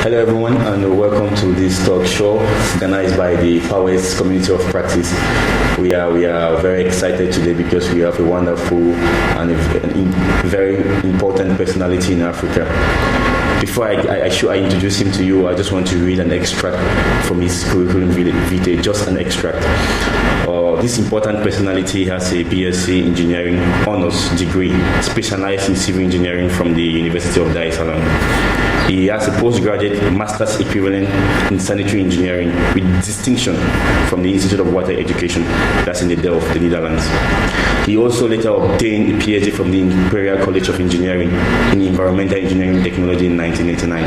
Hello everyone, and welcome to this talk show organized by the PAUWES Community of Practice. We are very excited today because we have a wonderful and a very important personality in Africa. Before I introduce him to you, I just want to read an extract from his curriculum vitae, just an extract. This important personality has a BSc Engineering Honours degree, specialized in civil engineering from the University of Dar es Salaam. He has a postgraduate master's equivalent in sanitary engineering with distinction from the Institute of Water Education, that's in the Delft, the Netherlands. He also later obtained a PhD from the Imperial College of Engineering in Environmental Engineering Technology in 1989.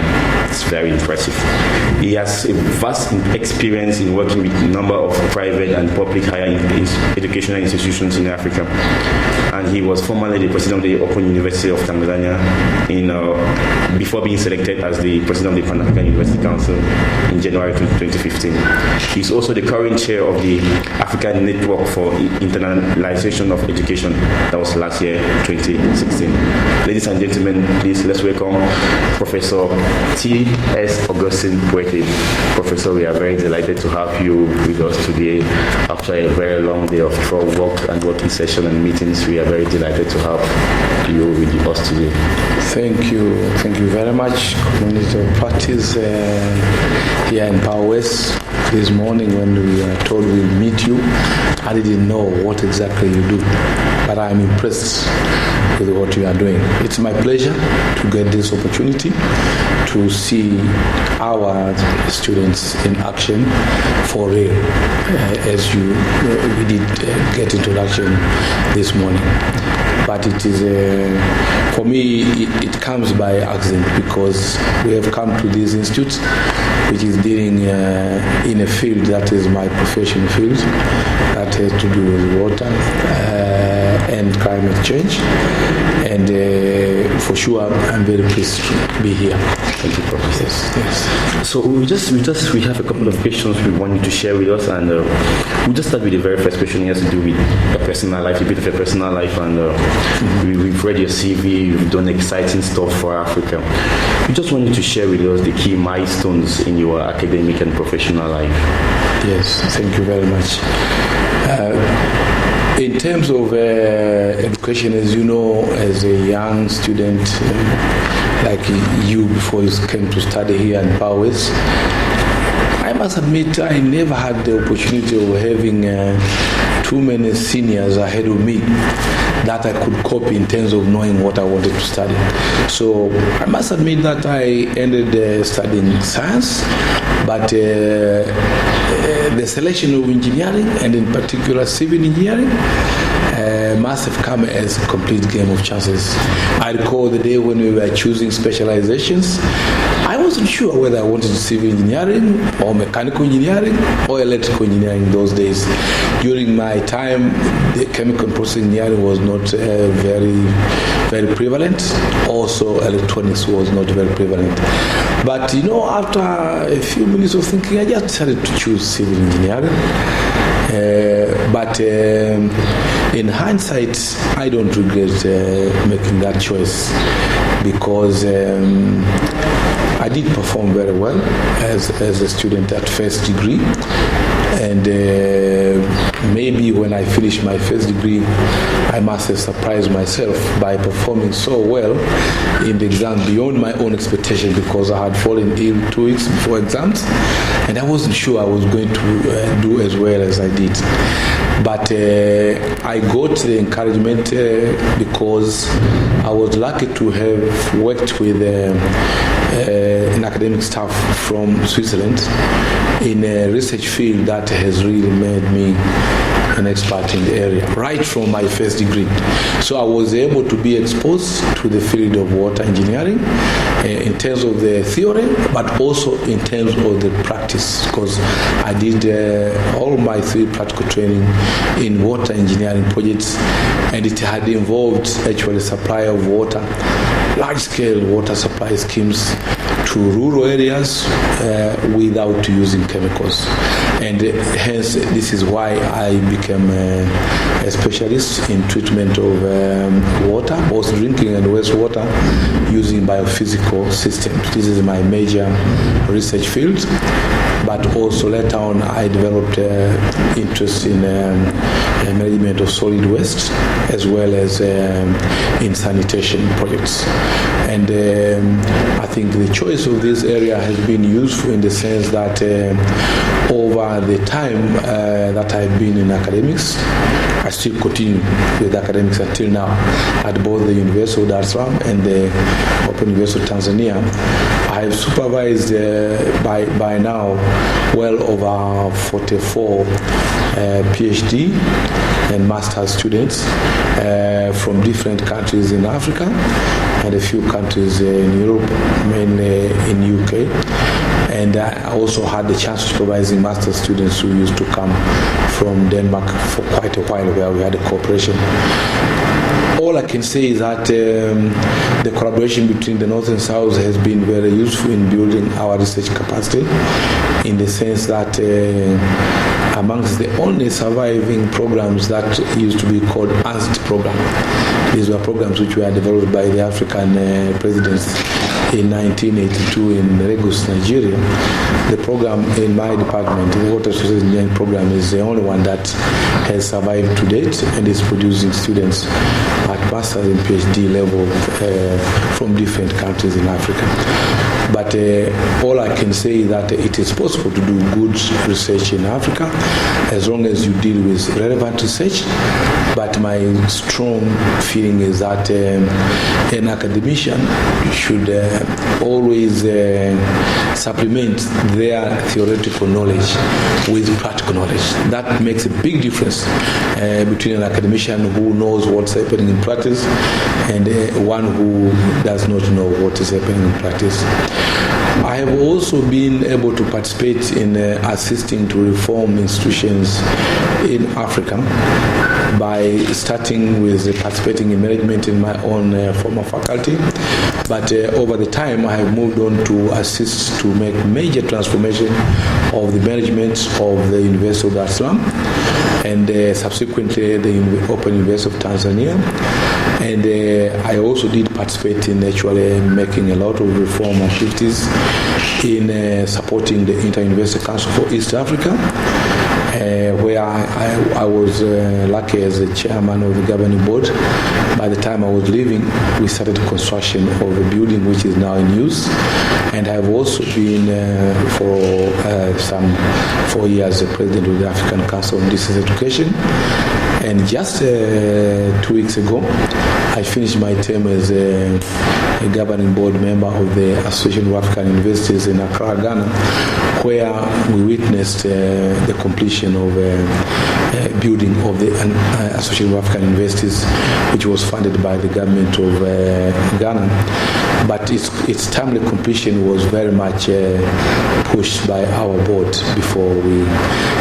It's very impressive. He has a vast experience in working with a number of private and public higher educational institutions in Africa. And he was formerly the president of the Open University of Tanzania before being selected as the president of the Pan-African University Council in January 2015. He's also the current chair of the African Network for Internationalization of Education. That was last year, 2016. Ladies and gentlemen, please let's welcome Professor T.S. Augustin Mbwette. Professor, we are very delighted to have you with us today after a very long day of work and working session and meetings. We are very delighted to have you with us today. Thank you very much, Community of Practice here in PAUWES. This morning when we were told we'll meet you, I didn't know what exactly you do, but I'm impressed with what you are doing. It's my pleasure to get this opportunity to see our students in action for real, as we did get introduction this morning. But it is, for me, it comes by accident because we have come to this institute, which is dealing in a field that is my professional field, that has to do with water and climate change. And for sure, I'm very pleased to be here. Thank you, Professor. Yes. So we have a couple of questions we want you to share with us, and we'll just start with the very first question. It has to do with your personal life, a bit of your personal life, and we've read your CV. You've done exciting stuff for Africa. We just want you to share with us the key milestones in your academic and professional life. Yes, thank you very much. In terms of education, as you know, as a young student like you before you came to study here in PAUWES, I must admit I never had the opportunity of having too many seniors ahead of me that I could copy in terms of knowing what I wanted to study. So I must admit that I ended studying science, but the selection of engineering, and in particular civil engineering, must have come as a complete game of chances. I recall the day when we were choosing specializations. I wasn't sure whether I wanted civil engineering or mechanical engineering or electrical engineering in those days. During my time, the chemical and process engineering was not very prevalent. Also, electronics was not very prevalent. But after a few minutes of thinking, I just decided to choose civil engineering. But in hindsight, I don't regret making that choice because I did perform very well as a student at first degree. And maybe when I finished my first degree, I must have surprised myself by performing so well in the exam beyond my own expectation, because I had fallen ill 2 weeks before exams, and I wasn't sure I was going to do as well as I did. But I got the encouragement because I was lucky to have worked with an academic staff from Switzerland in a research field that has really made me an expert in the area, right from my first degree. So I was able to be exposed to the field of water engineering in terms of the theory, but also in terms of the practice, because I did all my 3 practical training in water engineering projects, and it had involved actually supply of water, large-scale water supply schemes to rural areas without using chemicals. And hence, this is why I became a specialist in treatment of water, both drinking and wastewater, using biophysical systems. This is my major research field. But also later on, I developed interest in management of solid waste, as well as in sanitation projects. And I think the choice of this area has been useful in the sense that over the time that I've been in academics, I still continue with academics until now at both the University of Dar es Salaam and the Open University of Tanzania. I have supervised by now well over 44 PhD and master's students from different countries in Africa and a few countries in Europe, mainly in UK. And I also had the chance of supervising master's students who used to come from Denmark for quite a while, where we had a cooperation. All I can say is that the collaboration between the North and South has been very useful in building our research capacity, in the sense that amongst the only surviving programs that used to be called ANST program. These were programs which were developed by the African presidents in 1982 in Lagos, Nigeria. The program in my department, the Water Resources Engineering program, is the only one that has survived to date and is producing students at master's and PhD level from different countries in Africa. But all I can say is that it is possible to do good research in Africa as long as you deal with relevant research. But my strong feeling is that an academician should always supplement their theoretical knowledge with practical knowledge. That makes a big difference between an academician who knows what's happening in practice and one who does not know what is happening in practice. I have also been able to participate in assisting to reform institutions in Africa by starting with participating in management in my own former faculty. But over the time, I have moved on to assist to make major transformation of the management of the University of Dar es Salaam and subsequently the Open University of Tanzania. And I also did participate in actually making a lot of reform activities in supporting the Inter-University Council for East Africa, where I was lucky as the chairman of the governing board. By the time I was leaving, we started construction of a building which is now in use. And I have also been for some 4 years the president of the African Council on Distance Education. And just 2 weeks ago, I finished my term as a governing board member of the Association of African Universities in Accra, Ghana, where we witnessed the completion of building of the Association of African Universities, which was funded by the government of Ghana. But its timely completion was very much pushed by our board before we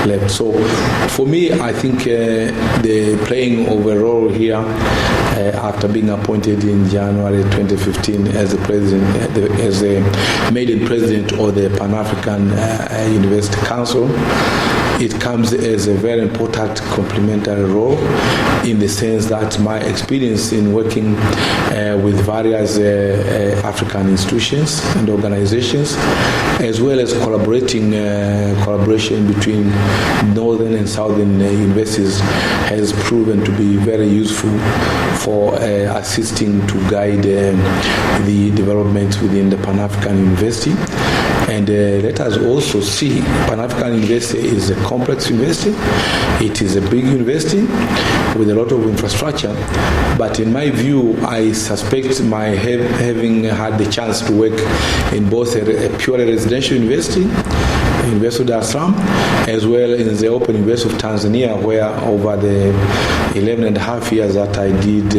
left. So for me, I think the playing of a role here after being appointed in January 2015 as the president, as the maiden president of the Pan-African University Council, it comes as a very important complementary role in the sense that my experience in working with various African institutions and organizations, as well as collaboration between northern and southern universities, has proven to be very useful for assisting to guide the development within the Pan-African University. And let us also see, Pan-African University is a complex university. It is a big university with a lot of infrastructure. But in my view, I suspect my having had the chance to work in both a purely residential university, University of Dar es Salaam, as well as the Open University of Tanzania, where over the 11 and a half years that I did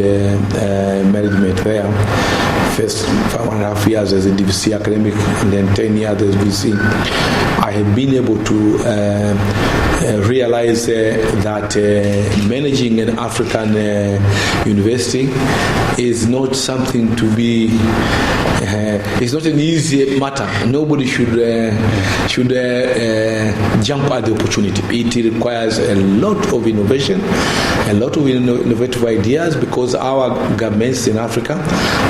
management there, first 5.5 years as a DVC academic and then 10 years as VC, I have been able to realize that managing an African university is not something to be. It's not an easy matter. Nobody should jump at the opportunity. It requires a lot of innovation, a lot of innovative ideas, because our governments in Africa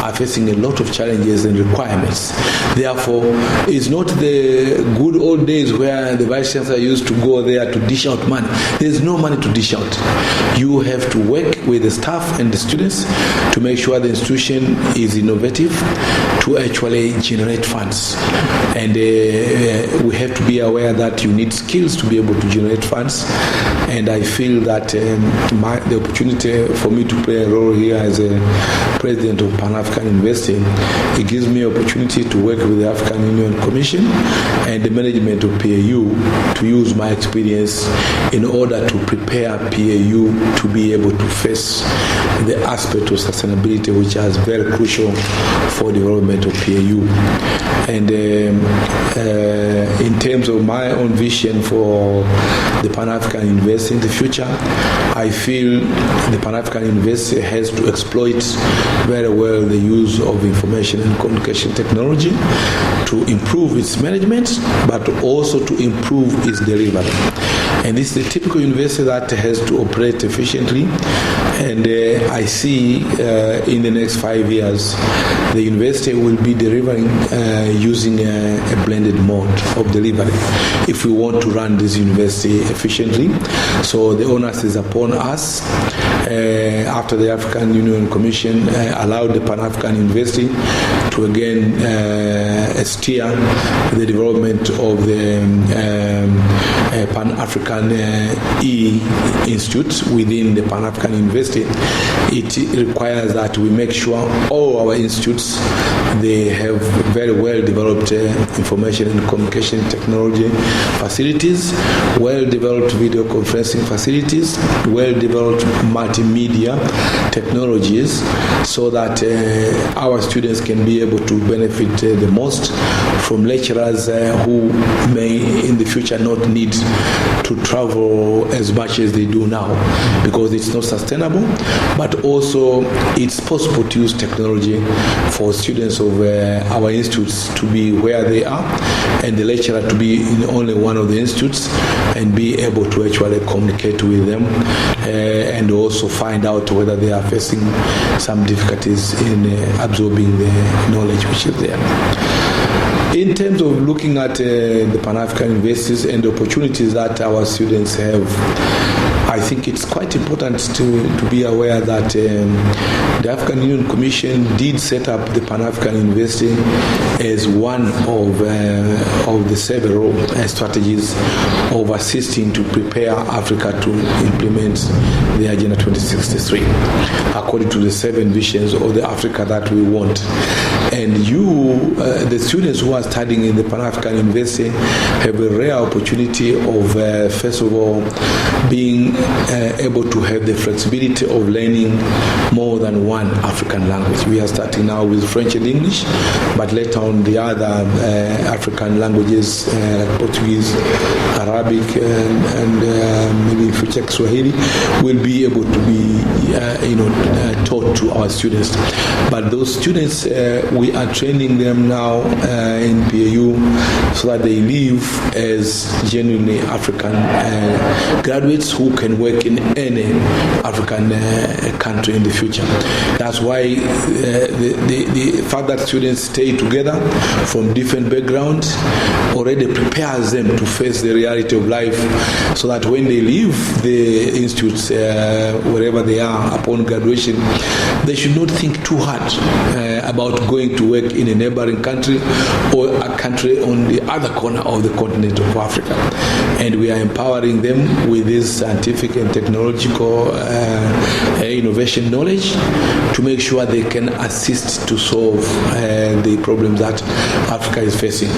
are facing a lot of challenges and requirements. Therefore, it's not the good old days where the vice chancellor used to go there to dish out money. There's no money to dish out. You have to work with the staff and the students to make sure the institution is innovative to actually generate funds. And we have to be aware that you need skills to be able to generate funds. And I feel that the opportunity for me to play a role here as a president of Pan-African Investing, it gives me opportunity to work with the African Union Commission and the management of PAU to use my experience in order to prepare PAU to be able to face the aspect of sustainability, which is very crucial for development of PAU. And in terms of my own vision for the Pan-African University in the future, I feel the Pan-African University has to exploit very well the use of information and communication technology to improve its management, but also to improve its delivery. And this is a typical university that has to operate efficiently. And I see in the next 5 years, the university will be delivering using a blended mode of delivery if we want to run this university efficiently. So the onus is upon us. After the African Union Commission allowed the Pan-African University to again steer the development of the Pan-African E-Institute within the Pan-African University, it requires that we make sure all our institutes, they have very well developed information and communication technology facilities, well developed video conferencing facilities, well developed multimedia technologies, so that our students can be able to benefit the most from lecturers who may in the future not need to travel as much as they do now, because it's not sustainable, but also it's possible to use technology for students of our institutes to be where they are, and the lecturer to be in only one of the institutes and be able to actually communicate with them and also find out whether they are facing some difficulties in absorbing the knowledge which is there. In terms of looking at the Pan-African universities and the opportunities that our students have, I think it's quite important to be aware that the African Union Commission did set up the Pan-African University as one of the several strategies of assisting to prepare Africa to implement the Agenda 2063 according to the 7 visions of the Africa that we want. And the students who are studying in the Pan-African University have a rare opportunity of, first of all, being able to have the flexibility of learning more than one African language. We are starting now with French and English, but later on the other African languages, Portuguese, Arabic, and maybe in future Swahili, will be able to be taught to our students. But those students, we are training them now in PAU so that they live as genuinely African graduates who can work in any African country in the future. That's why the fact that students stay together from different backgrounds already prepares them to face the reality of life, so that when they leave the institutes, wherever they are upon graduation, they should not think too hard about going to work in a neighboring country or a country on the other corner of the continent of Africa. And we are empowering them with this scientific and technological innovation knowledge to make sure they can assist to solve the problems that Africa is facing.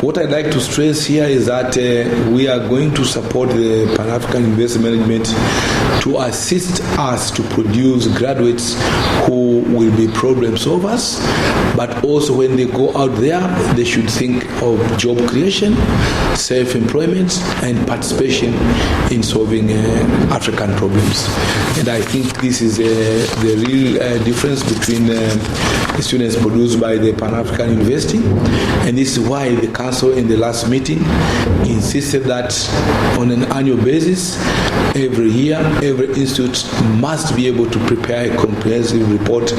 What I'd like to stress here is that we are going to support the Pan-African Investment Management to assist us to produce graduates who will be problem solvers, but also when they go out there, they should think of job creation, self-employment, and participation in solving African problems. And I think this is the real difference between the students produced by the Pan-African University, and this is why the Council in the last meeting insisted that on an annual basis, every year, every institute must be able to prepare a comprehensive report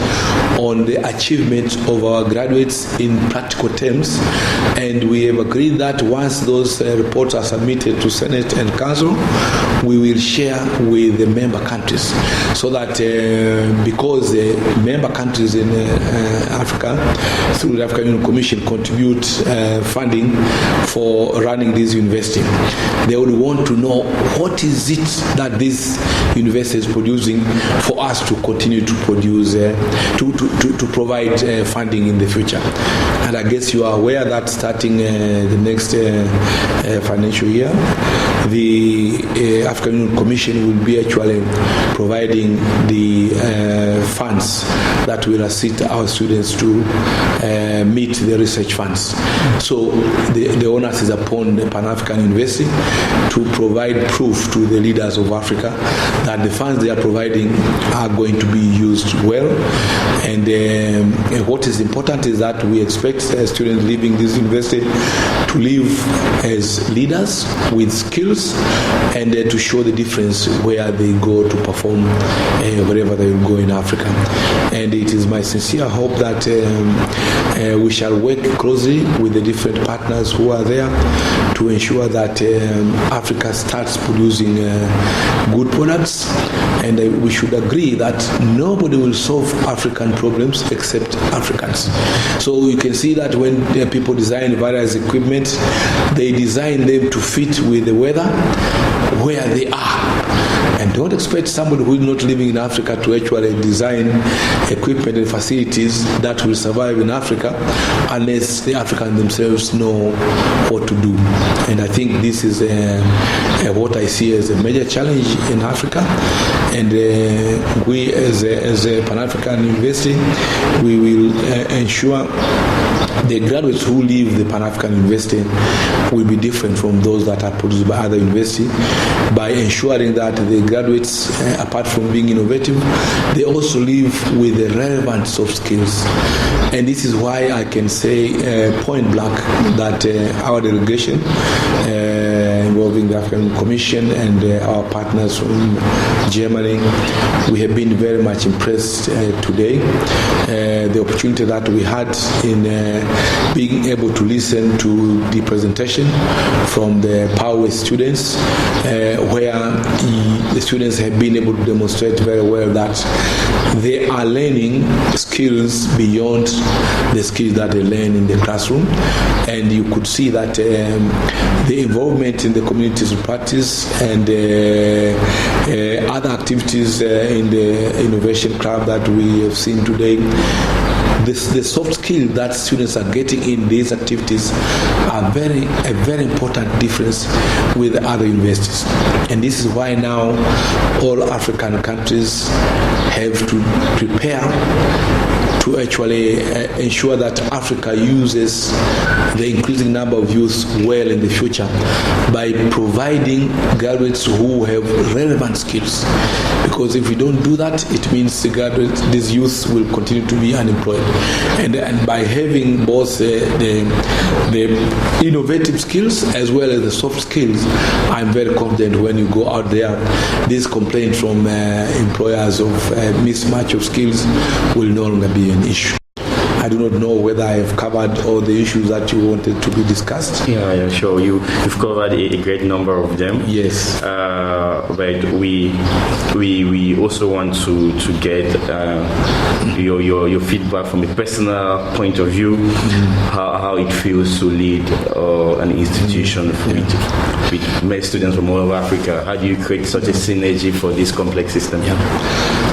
on the achievement of our graduates in practical terms, and we have agreed that once those reports are submitted to Senate and Council, we will share with the member countries, so that because the member countries in Africa, through the African Union Commission, contribute funding for running this university, they would want to know what is it that this university is producing for us to continue to produce, to provide funding in the future. And I guess you are aware that starting the next financial year, the African Union Commission will be actually providing the funds that will assist our students to meet the research funds. So the onus is upon the Pan-African University to provide proof to the leaders of Africa that the funds they are providing are going to be used well. And what is important is that we expect students leaving this university to live as leaders with skills, and to show the difference where they go to perform wherever they will go in Africa. And it is my sincere hope that we shall work closely with the different partners who are there to ensure that Africa starts producing good products, and we should agree that nobody will solve African problems except Africans. So you can see that when people design various equipment, they design them to fit with the weather where they are. And don't expect somebody who is not living in Africa to actually design equipment and facilities that will survive in Africa unless the Africans themselves know what to do. And I think this is what I see as a major challenge in Africa. And we as a Pan-African University, we will ensure the graduates who leave the Pan-African University will be different from those that are produced by other universities, by ensuring that the graduates, apart from being innovative, they also live with the relevant soft skills. And this is why I can say point blank that our delegation involving the African Commission and our partners from Germany, we have been very much impressed today. The opportunity that we had in being able to listen to the presentation from the PAUWES students, where the students have been able to demonstrate very well that they are learning skills beyond the skills that they learn in the classroom. And you could see that the involvement in the communities of practice and other activities in the innovation club that we have seen today, the soft skills that students are getting in these activities are a very important difference with other universities. And this is why now all African countries have to prepare to actually ensure that Africa uses the increasing number of youth well in the future by providing graduates who have relevant skills. Because if we don't do that, it means these youth will continue to be unemployed. And by having both the innovative skills as well as the soft skills, I'm very confident when you go out there, this complaint from employers of mismatch of skills will no longer be an issue. I do not know whether I have covered all the issues that you wanted to be discussed. Yeah, sure. You've covered a great number of them. Yes. But we also want to get your feedback from a personal point of view, how it feels to lead an institution with many students from all over Africa. How do you create such a synergy for this complex system? Yeah.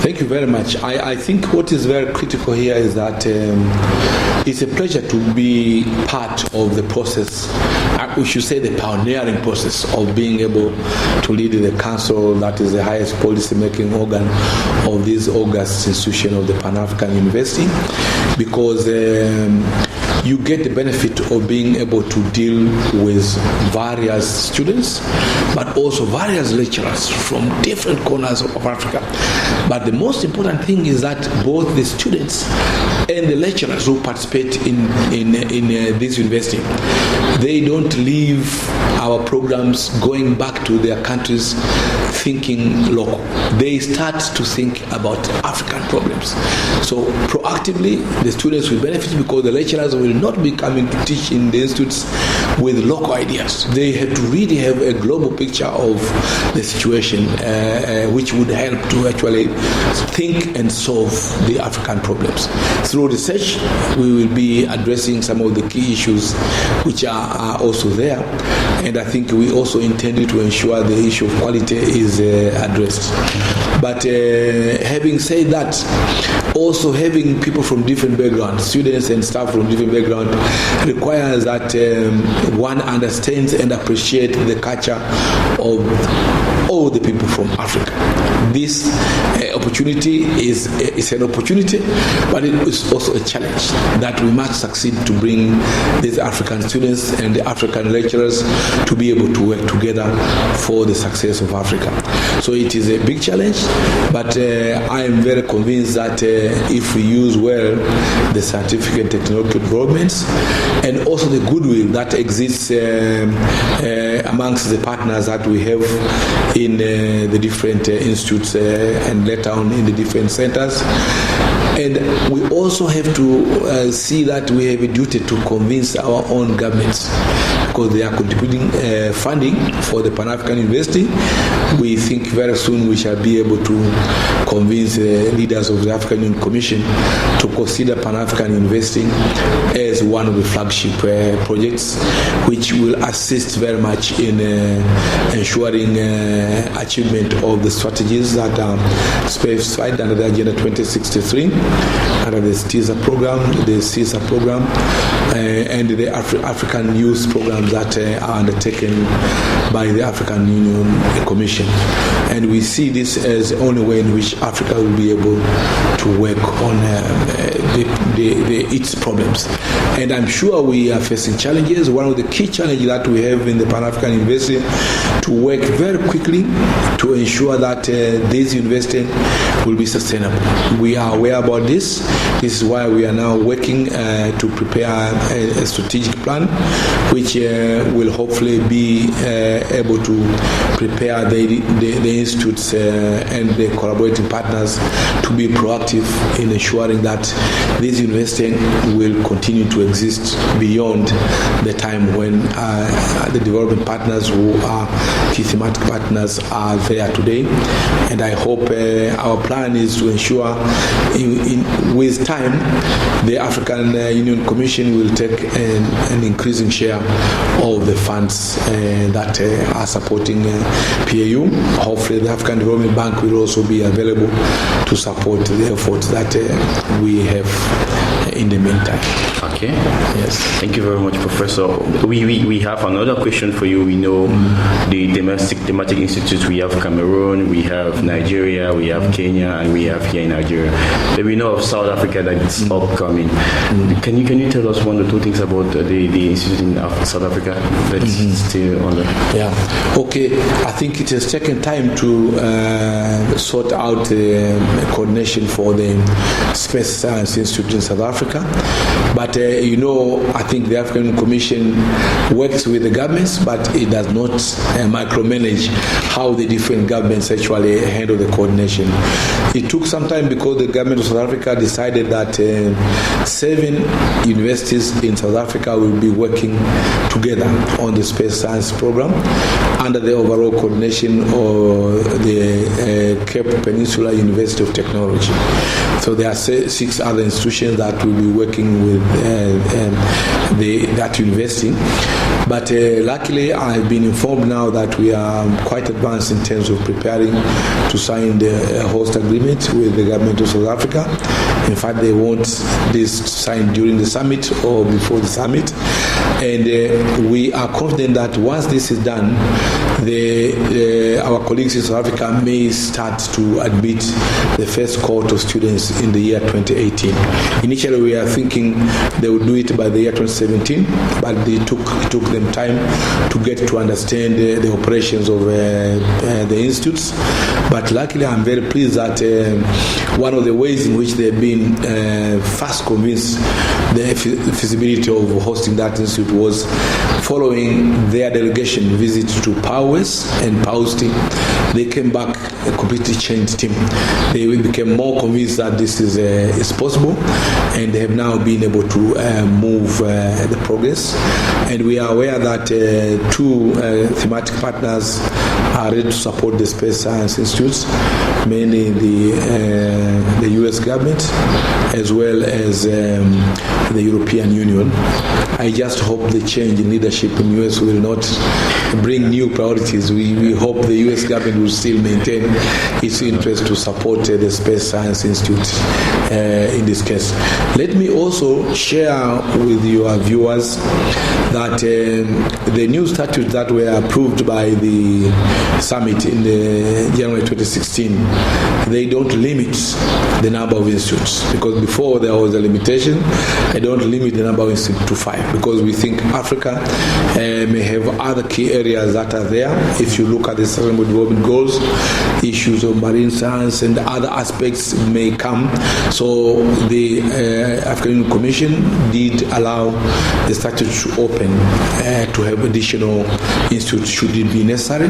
Thank Thank you very much. I think what is very critical here is that it's a pleasure to be part of the process. We should say the pioneering process of being able to lead the council, that is the highest policy-making organ of this august institution of the Pan-African University, because you get the benefit of being able to deal with various students, but also various lecturers from different corners of Africa. But the most important thing is that both the students and the lecturers who participate in this university, they don't leave our programs going back to their countries thinking local. They start to think about African problems. So proactively, the students will benefit because the lecturers will not be coming to teach in the institutes with local ideas. They have to really have a global picture of the situation, which would help to actually think and solve the African problems. Through research, we will be addressing some of the key issues which are also there, and I think we also intended to ensure the issue of quality is addressed. But having said that, also having people from different backgrounds, students and staff from different backgrounds, requires that one understands and appreciates the culture of all the people from Africa. This opportunity is an opportunity, but it is also a challenge that we must succeed to bring these African students and the African lecturers to be able to work together for the success of Africa. So it is a big challenge, but I am very convinced that if we use well the scientific and technological developments and also the goodwill that exists amongst the partners that we have in the different institutes and later on in the different centers. And we also have to see that we have a duty to convince our own governments, because they are contributing funding for the Pan-African University. We think very soon we shall be able to convince leaders of the African Union Commission to consider Pan-African University as one of the flagship projects, which will assist very much in ensuring achievement of the strategies that are specified under the Agenda 2063, under the CISA program, and the African youth programs that are undertaken by the African Union Commission. And we see this as the only way in which Africa will be able to work on its problems. And I'm sure we are facing challenges. One of the key challenges that we have in the Pan-African University to work very quickly to ensure that this university will be sustainable. We are aware about this. This is why we are now working to prepare a strategic plan which will hopefully be able to prepare the institutes and the collaborating partners to be proactive in ensuring that this university will continue to exist beyond the time when the development partners who are key thematic partners are there today. And I hope our plan is to ensure with time the African Union Commission will take an increasing share of the funds that are supporting PAU. Hopefully the African Development Bank will also be available to support the efforts that we have in the meantime. Okay. Yes. Thank you very much, Professor. We have another question for you. We know the thematic institutes. We have Cameroon, we have Nigeria, we have Kenya, and we have here in Nigeria. But we know of South Africa that it's upcoming. Can you tell us one or two things about the institute in South Africa that's still on the... Yeah. Okay. I think it has taken time to sort out coordination for the Space Science Institute in South Africa. But I think the African Commission works with the governments, but it does not micromanage how the different governments actually handle the coordination. It took some time because the government of South Africa decided that 7 universities in South Africa will be working together on the space science program under the overall coordination of the Cape Peninsula University of Technology. So there are 6 other institutions that will will be working with that university. But luckily, I've been informed now that we are quite advanced in terms of preparing to sign the host agreement with the government of South Africa. In fact, they want this signed during the summit or before the summit. And we are confident that once this is done, our colleagues in South Africa may start to admit the first cohort of students in the year 2018. Initially, we are thinking they would do it by the year 2017, but it took them time to get to understand the operations of the institutes. But luckily, I'm very pleased that one of the ways in which they've been fast convinced the feasibility of hosting that institute was following their delegation visit to PAUWES and PAUWES. They came back a completely changed team. They became more convinced that this is possible, and they have now been able to move the progress. And we are aware that two thematic partners are ready to support the Space Science Institutes, mainly the US government as well as the European Union. I just hope the change in leadership in the US will not bring new priorities. We hope the US government will still maintain its interest to support the Space Science Institute in this case. Let me also share with your viewers that the new statutes that were approved by the summit in January 2016, they don't limit the number of institutes, because before there was a limitation. I don't limit the number of institutes to 5, because we think Africa may have other key areas that are there. If you look at the Sustainable Development Goals, issues of marine science and other aspects may come. So the African Union Commission did allow the statute to open to have additional institutes should it be necessary.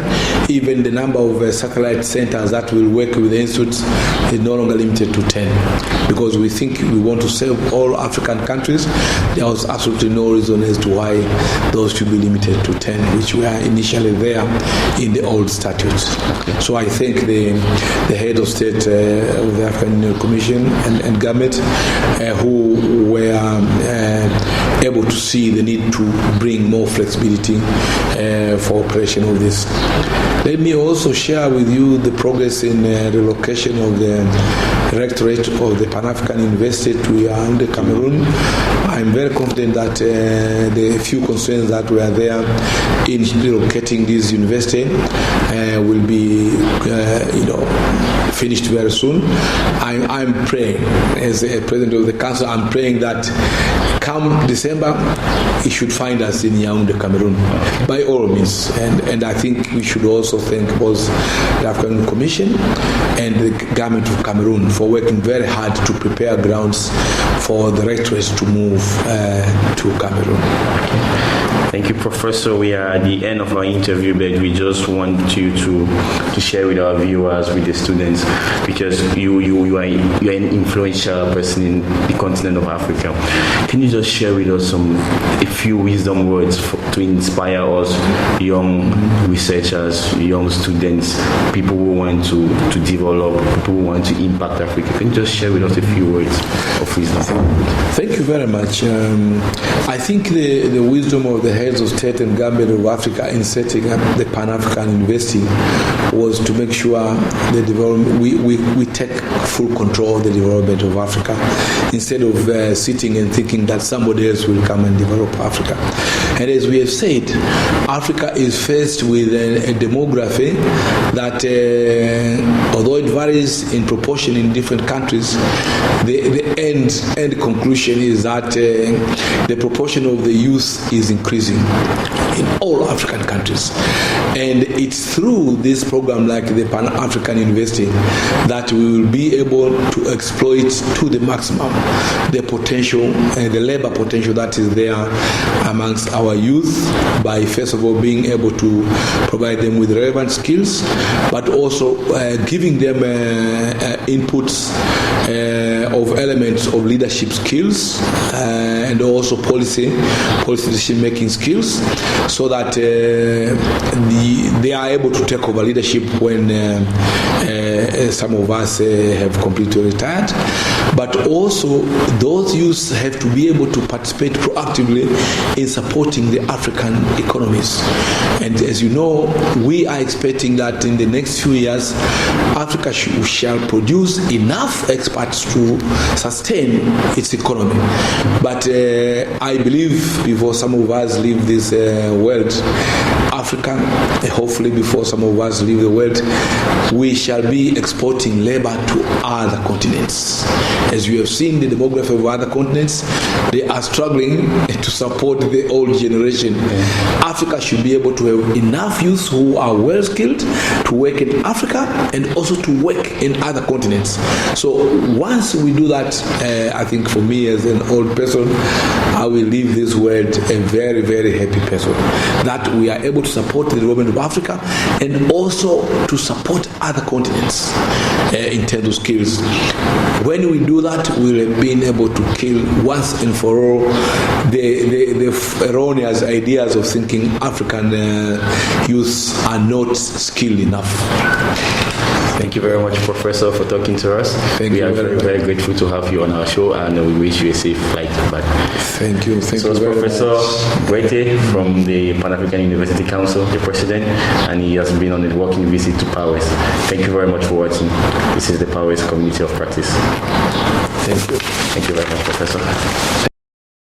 Even the number of satellite centers that will work with the institutes is no longer limited to 10, because we think we want to serve all African countries. There was absolutely no reason as to why those should be limited to 10, which were initially there in the old statutes. Okay. So I thank the head of state of the African Union Commission and government who were able to see the need to bring more flexibility for operation of this. Let me also share with you the progress in relocation of the rectorate of the Pan-African University to Yaoundé, Cameroon. I'm very confident that the few concerns that were there in relocating this university will be, finished very soon. I'm praying, as a president of the council, I'm praying that come December, it should find us in Yaoundé, Cameroon, by all means. And I think we should also thank both the African Commission and the government of Cameroon for working very hard to prepare grounds for the rectorates to move to Cameroon. Thank you, Professor. We are at the end of our interview, but we just want you to share with our viewers, with the students, because you are an influential person in the continent of Africa. Can you just share with us a few wisdom words to inspire us, young researchers, young students, people who want to develop, people who want to impact Africa? Can you just share with us a few words of wisdom? Thank you very much. I think the wisdom of the heads of state and government of Africa in setting up the Pan-African University was to make sure the development, we take full control of the development of Africa, instead of sitting and thinking that somebody else will come and develop Africa. And as we have said, Africa is faced with a demography that, although it varies in proportion in different countries, the end conclusion is that the proportion of the youth is increasing in all African countries. And it's through this program like the Pan-African University that we will be able to exploit to the maximum the potential and the labor potential that is there amongst our youth, by first of all being able to provide them with relevant skills, but also giving them inputs of elements of leadership skills and also policy decision making skills, so that they are able to take over leadership when some of us have completely retired. but also those youths have to be able to participate proactively in supporting the African economies. And as you know, we are expecting that in the next few years, Africa shall produce enough experts to sustain its economy. But I believe before some of us leave this world, Africa, hopefully before some of us leave the world, we shall be exporting labor to other continents. As you have seen the demography of other continents, they are struggling to support the old generation. Africa should be able to have enough youth who are well skilled to work in Africa and also to work in other continents. So once we do that, I think for me as an old person, I will leave this world a very, very happy person. That we are able to support the development of Africa and also to support other continents in terms of skills. When we do that, we'll have been able to kill once and for all the erroneous ideas of thinking African youths are not skilled enough. Thank you very much, Professor, for talking to us. We are very, very grateful to have you on our show, and we wish you a safe flight back. Thank you. Thank you very Professor Mbwette from the Pan-African University Council, the president, and he has been on a working visit to PAUWES. Thank you very much for watching. This is the PAUWES Community of Practice. Thank you. Thank you very much, Professor.